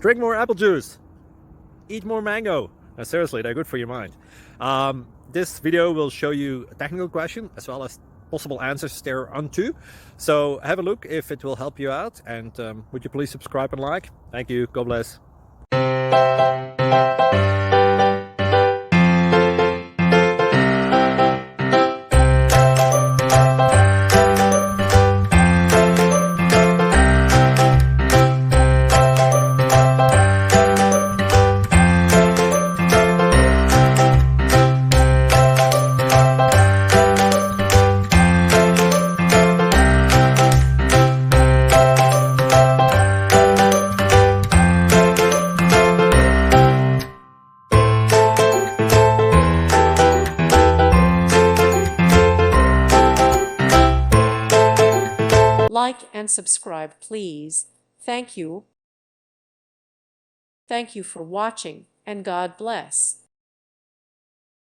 Drink more apple juice. Eat more mango. No, seriously, they're good for your mind. This video will show you a technical question as well as possible answers thereunto. So have a look if it will help you out, and would you please subscribe and like? Thank you. God bless. Like and subscribe, please. Thank you. Thank you for watching, and God bless.